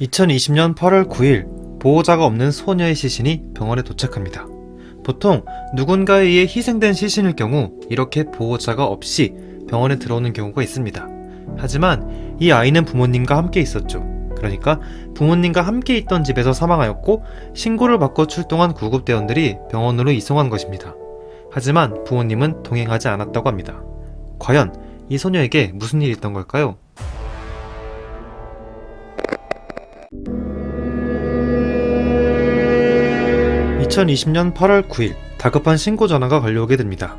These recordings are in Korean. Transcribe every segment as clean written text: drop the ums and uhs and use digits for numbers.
2020년 8월 9일 보호자가 없는 소녀의 시신이 병원에 도착합니다. 보통 누군가에 의해 희생된 시신일 경우 이렇게 보호자가 없이 병원에 들어오는 경우가 있습니다. 하지만 이 아이는 부모님과 함께 있었죠. 그러니까 부모님과 함께 있던 집에서 사망하였고 신고를 받고 출동한 구급대원들이 병원으로 이송한 것입니다. 하지만 부모님은 동행하지 않았다고 합니다. 과연 이 소녀에게 무슨 일이 있던 걸까요? (2020년 8월 9일) 다급한 신고 전화가 걸려오게 됩니다.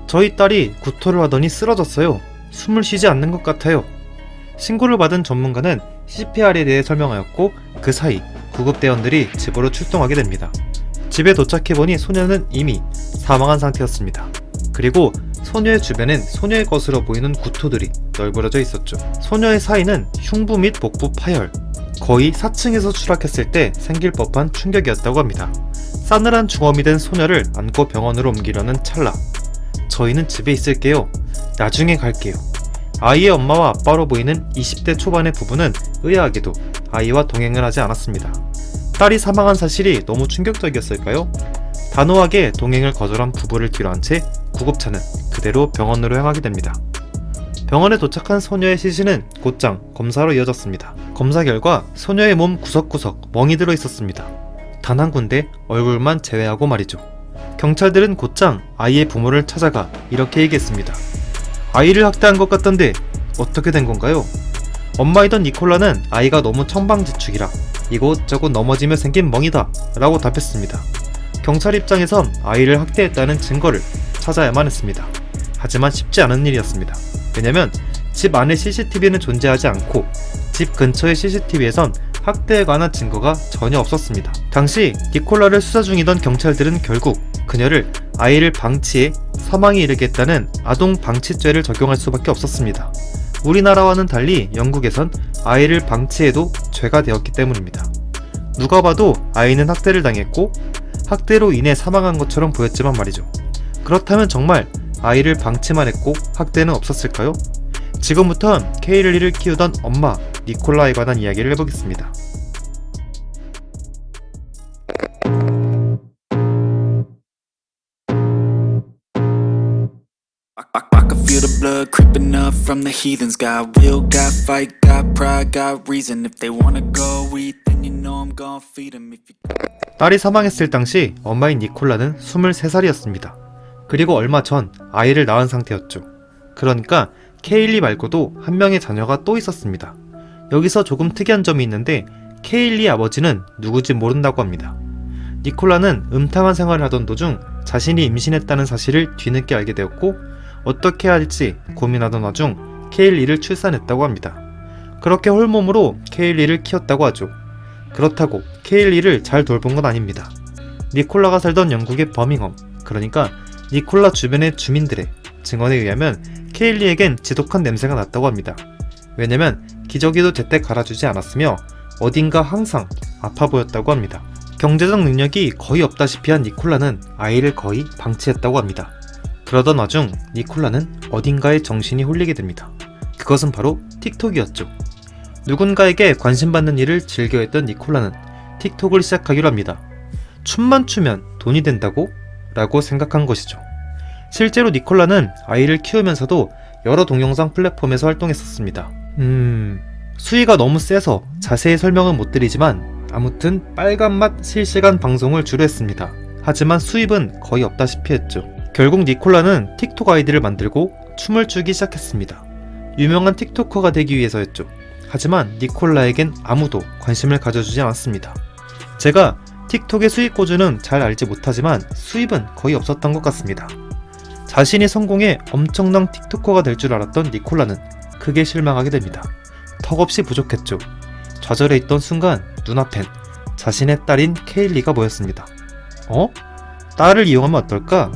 저희 딸이 구토를 하더니 쓰러졌어요. 숨을 쉬지 않는 것 같아요. 신고를 받은 전문가는 CPR에 대해 설명하였고 그 사이 구급대원들이 집으로 출동하게 됩니다. 집에 도착해보니 소녀는 이미 사망한 상태였습니다. 그리고 소녀의 주변엔 소녀의 것으로 보이는 구토들이 널브러져 있었죠. 소녀의 사인은 흉부 및 복부 파열, 거의 4층에서 추락했을 때 생길 법한 충격이었다고 합니다. 싸늘한 중엄이 된 소녀를 안고 병원으로 옮기려는 찰나, 저희는 집에 있을게요. 나중에 갈게요. 아이의 엄마와 아빠로 보이는 20대 초반의 부부는 의아하게도 아이와 동행을 하지 않았습니다. 딸이 사망한 사실이 너무 충격적이었을까요? 단호하게 동행을 거절한 부부를 뒤로한 채 구급차는 그대로 병원으로 향하게 됩니다. 병원에 도착한 소녀의 시신은 곧장 검사로 이어졌습니다. 검사 결과 소녀의 몸 구석구석 멍이 들어 있었습니다. 단 한 군데 얼굴만 제외하고 말이죠. 경찰들은 곧장 아이의 부모를 찾아가 이렇게 얘기했습니다. 아이를 학대한 것 같던데 어떻게 된 건가요? 엄마이던 니콜라는 아이가 너무 청방지축이라 이곳저곳 넘어지며 생긴 멍이다 라고 답했습니다. 경찰 입장에선 아이를 학대했다는 증거를 찾아야만 했습니다. 하지만 쉽지 않은 일이었습니다. 왜냐면 집 안에 CCTV는 존재하지 않고 집 근처의 CCTV에선 학대에 관한 증거가 전혀 없었습니다. 당시 니콜라를 수사 중이던 경찰들은 결국 그녀를 아이를 방치해 사망에 이르게 했다는 아동 방치죄를 적용할 수밖에 없었습니다. 우리나라와는 달리 영국에선 아이를 방치해도 죄가 되었기 때문입니다. 누가 봐도 아이는 학대를 당했고 학대로 인해 사망한 것처럼 보였지만 말이죠. 그렇다면 정말 아이를 방치만 했고 학대는 없었을까요? 지금부턴 케일리를 키우던 엄마 니콜라에 관한 이야기를 해보겠습니다. I can feel the blood creeping up from the heathens. Got will, got fight, got pride, got reason. If they wanna go eat, then you know I'm gonna feed them. If you... 딸이 사망했을 당시 엄마인 니콜라는 23살이었습니다. 그리고 얼마 전 아이를 낳은 상태였죠. 그러니까 케일리 말고도 한 명의 자녀가 또 있었습니다. 여기서 조금 특이한 점이 있는데 케일리 아버지는 누구지 모른다고 합니다. 니콜라는 음탕한 생활을 하던 도중 자신이 임신했다는 사실을 뒤늦게 알게 되었고 어떻게 해야 할지 고민하던 와중 케일리를 출산했다고 합니다. 그렇게 홀몸으로 케일리를 키웠다고 하죠. 그렇다고 케일리를 잘 돌본 건 아닙니다. 니콜라가 살던 영국의 버밍엄, 그러니까 니콜라 주변의 주민들의 증언에 의하면 케일리에겐 지독한 냄새가 났다고 합니다. 왜냐면 기저귀도 제때 갈아주지 않았으며 어딘가 항상 아파 보였다고 합니다. 경제적 능력이 거의 없다시피 한 니콜라는 아이를 거의 방치했다고 합니다. 그러던 와중 니콜라는 어딘가에 정신이 홀리게 됩니다. 그것은 바로 틱톡이었죠. 누군가에게 관심받는 일을 즐겨했던 니콜라는 틱톡을 시작하기로 합니다. 춤만 추면 돈이 된다고? 라고 생각한 것이죠. 실제로 니콜라는 아이를 키우면서도 여러 동영상 플랫폼에서 활동했었습니다. 수위가 너무 세서 자세히 설명은 못 드리지만 아무튼 빨간맛 실시간 방송을 주로 했습니다. 하지만 수입은 거의 없다시피 했죠. 결국 니콜라는 틱톡 아이디를 만들고 춤을 추기 시작했습니다. 유명한 틱토커가 되기 위해서였죠. 하지만 니콜라에겐 아무도 관심을 가져주지 않았습니다. 제가 틱톡의 수익 고주는 잘 알지 못하지만 수입은 거의 없었던 것 같습니다. 자신이 성공해 엄청난 틱토커가 될 줄 알았던 니콜라는 크게 실망하게 됩니다. 턱없이 부족했죠. 좌절해 있던 순간 눈앞엔 자신의 딸인 케일리가 보였습니다. 딸을 이용하면 어떨까?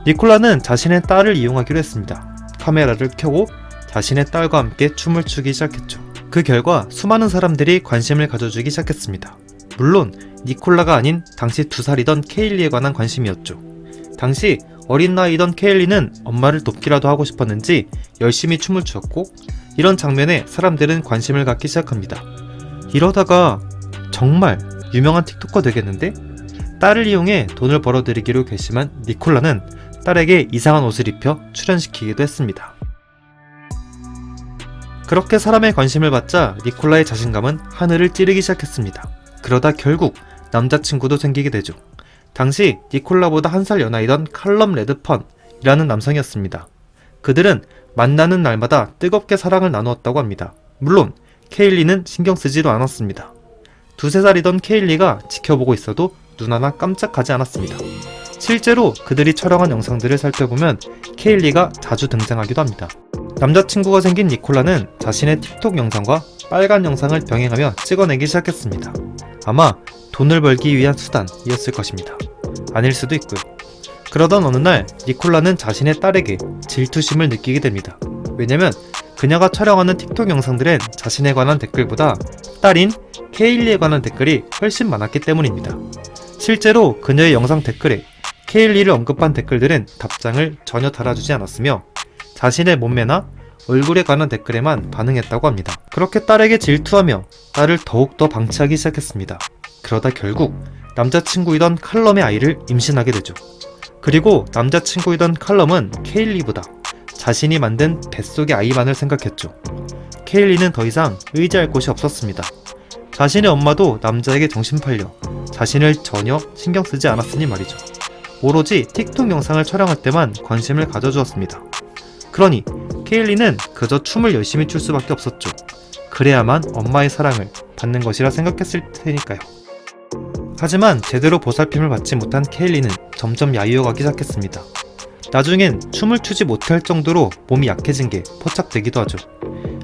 니콜라는 자신의 딸을 이용하기로 했습니다. 카메라를 켜고 자신의 딸과 함께 춤을 추기 시작했죠. 그 결과 수많은 사람들이 관심을 가져주기 시작했습니다. 물론 니콜라가 아닌 당시 2살이던 케일리에 관한 관심이었죠. 당시 어린 나이이던 케일리는 엄마를 돕기라도 하고 싶었는지 열심히 춤을 추었고 이런 장면에 사람들은 관심을 갖기 시작합니다. 이러다가 정말 유명한 틱토커 되겠는데? 딸을 이용해 돈을 벌어들이기로 결심한 니콜라는 딸에게 이상한 옷을 입혀 출연시키기도 했습니다. 그렇게 사람의 관심을 받자 니콜라의 자신감은 하늘을 찌르기 시작했습니다. 그러다 결국 남자친구도 생기게 되죠. 당시 니콜라보다 한 살 연하이던 칼럼 레드펀이라는 남성이었습니다. 그들은 만나는 날마다 뜨겁게 사랑을 나누었다고 합니다. 물론 케일리는 신경 쓰지도 않았습니다. 두세 살이던 케일리가 지켜보고 있어도 눈 하나 깜짝하지 않았습니다. 실제로 그들이 촬영한 영상들을 살펴보면 케일리가 자주 등장하기도 합니다. 남자친구가 생긴 니콜라는 자신의 틱톡 영상과 빨간 영상을 병행하며 찍어내기 시작했습니다. 아마 돈을 벌기 위한 수단이었을 것입니다. 아닐 수도 있고요. 그러던 어느 날 니콜라는 자신의 딸에게 질투심을 느끼게 됩니다. 왜냐면 그녀가 촬영하는 틱톡 영상들엔 자신에 관한 댓글보다 딸인 케일리에 관한 댓글이 훨씬 많았기 때문입니다. 실제로 그녀의 영상 댓글에 케일리를 언급한 댓글들은 답장을 전혀 달아주지 않았으며 자신의 몸매나 얼굴에 관한 댓글에만 반응했다고 합니다. 그렇게 딸에게 질투하며 딸을 더욱더 방치하기 시작했습니다. 그러다 결국 남자친구이던 칼럼의 아이를 임신하게 되죠. 그리고 남자친구이던 칼럼은 케일리보다 자신이 만든 뱃속의 아이만을 생각했죠. 케일리는 더 이상 의지할 곳이 없었습니다. 자신의 엄마도 남자에게 정신 팔려 자신을 전혀 신경 쓰지 않았으니 말이죠. 오로지 틱톡 영상을 촬영할 때만 관심을 가져주었습니다. 그러니 케일리는 그저 춤을 열심히 출 수밖에 없었죠. 그래야만 엄마의 사랑을 받는 것이라 생각했을 테니까요. 하지만 제대로 보살핌을 받지 못한 케일리는 점점 야위어가기 시작했습니다. 나중엔 춤을 추지 못할 정도로 몸이 약해진 게 포착되기도 하죠.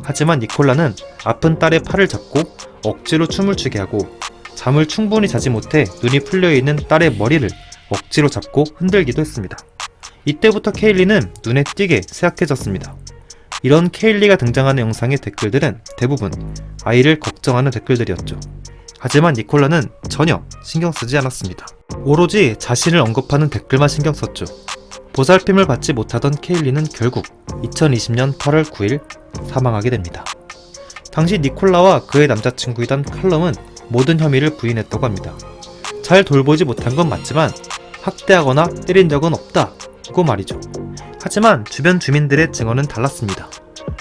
하지만 니콜라는 아픈 딸의 팔을 잡고 억지로 춤을 추게 하고 잠을 충분히 자지 못해 눈이 풀려있는 딸의 머리를 억지로 잡고 흔들기도 했습니다. 이때부터 케일리는 눈에 띄게 쇠약해졌습니다. 이런 케일리가 등장하는 영상의 댓글들은 대부분 아이를 걱정하는 댓글들이었죠. 하지만 니콜라는 전혀 신경 쓰지 않았습니다. 오로지 자신을 언급하는 댓글만 신경 썼죠. 보살핌을 받지 못하던 케일리는 결국 2020년 8월 9일 사망하게 됩니다. 당시 니콜라와 그의 남자친구이던 칼럼은 모든 혐의를 부인했다고 합니다. 잘 돌보지 못한 건 맞지만 학대하거나 때린 적은 없다고 말이죠. 하지만 주변 주민들의 증언은 달랐습니다.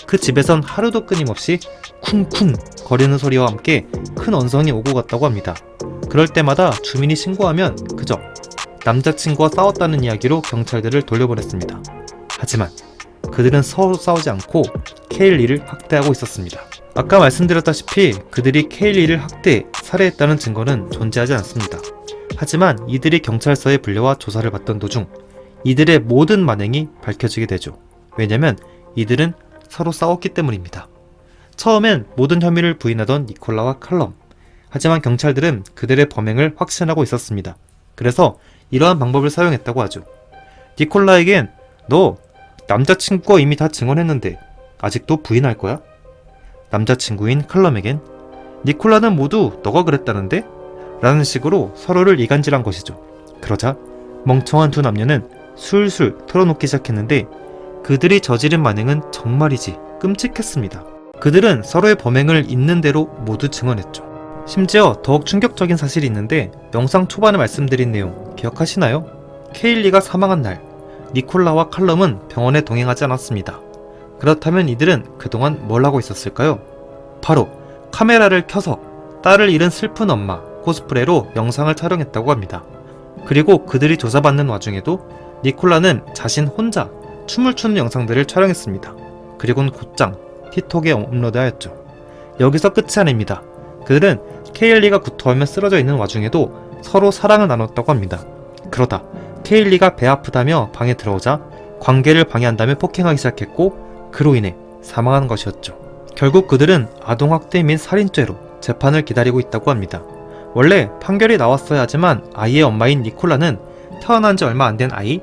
그 집에선 하루도 끊임없이 쿵쿵 거리는 소리와 함께 큰 언성이 오고 갔다고 합니다. 그럴 때마다 주민이 신고하면 그저 남자친구와 싸웠다는 이야기로 경찰들을 돌려보냈습니다. 하지만 그들은 서로 싸우지 않고 케일리를 학대하고 있었습니다. 아까 말씀드렸다시피 그들이 케일리를 학대해 살해했다는 증거는 존재하지 않습니다. 하지만 이들이 경찰서에 불려와 조사를 받던 도중 이들의 모든 만행이 밝혀지게 되죠. 왜냐면 이들은 서로 싸웠기 때문입니다. 처음엔 모든 혐의를 부인하던 니콜라와 칼럼. 하지만 경찰들은 그들의 범행을 확신하고 있었습니다. 그래서 이러한 방법을 사용했다고 하죠. 니콜라에겐 너 남자친구가 이미 다 증언했는데 아직도 부인할 거야? 남자친구인 칼럼에겐 니콜라는 모두 너가 그랬다는데? 라는 식으로 서로를 이간질한 것이죠. 그러자 멍청한 두 남녀는 술술 털어놓기 시작했는데 그들이 저지른 만행은 정말이지 끔찍했습니다. 그들은 서로의 범행을 있는 대로 모두 증언했죠. 심지어 더욱 충격적인 사실이 있는데 영상 초반에 말씀드린 내용 기억하시나요? 케일리가 사망한 날 니콜라와 칼럼은 병원에 동행하지 않았습니다. 그렇다면 이들은 그동안 뭘 하고 있었을까요? 바로 카메라를 켜서 딸을 잃은 슬픈 엄마 코스프레로 영상을 촬영했다고 합니다. 그리고 그들이 조사받는 와중에도 니콜라는 자신 혼자 춤을 추는 영상들을 촬영했습니다. 그리고는 곧장 틱톡에 업로드하였죠. 여기서 끝이 아닙니다. 그들은 케일리가 구토하며 쓰러져 있는 와중에도 서로 사랑을 나눴다고 합니다. 그러다 케일리가 배 아프다며 방에 들어오자 관계를 방해한다며 폭행하기 시작했고 그로 인해 사망한 것이었죠. 결국 그들은 아동학대 및 살인죄로 재판을 기다리고 있다고 합니다. 원래 판결이 나왔어야 하지만 아이의 엄마인 니콜라는 태어난 지 얼마 안 된 아이,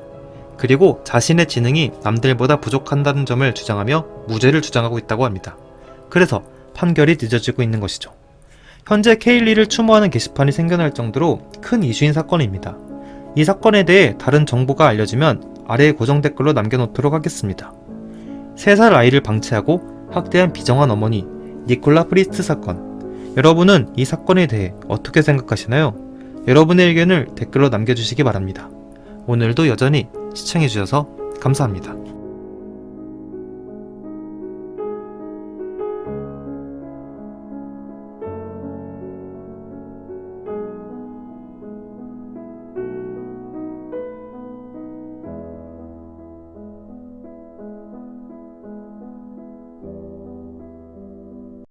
그리고 자신의 지능이 남들보다 부족한다는 점을 주장하며 무죄를 주장하고 있다고 합니다. 그래서 판결이 늦어지고 있는 것이죠. 현재 케일리를 추모하는 게시판이 생겨날 정도로 큰 이슈인 사건입니다. 이 사건에 대해 다른 정보가 알려지면 아래에 고정 댓글로 남겨놓도록 하겠습니다. 3살 아이를 방치하고 학대한 비정한 어머니 니콜라 프리스트 사건. 여러분은 이 사건에 대해 어떻게 생각하시나요? 여러분의 의견을 댓글로 남겨주시기 바랍니다. 오늘도 여전히 시청해주셔서 감사합니다.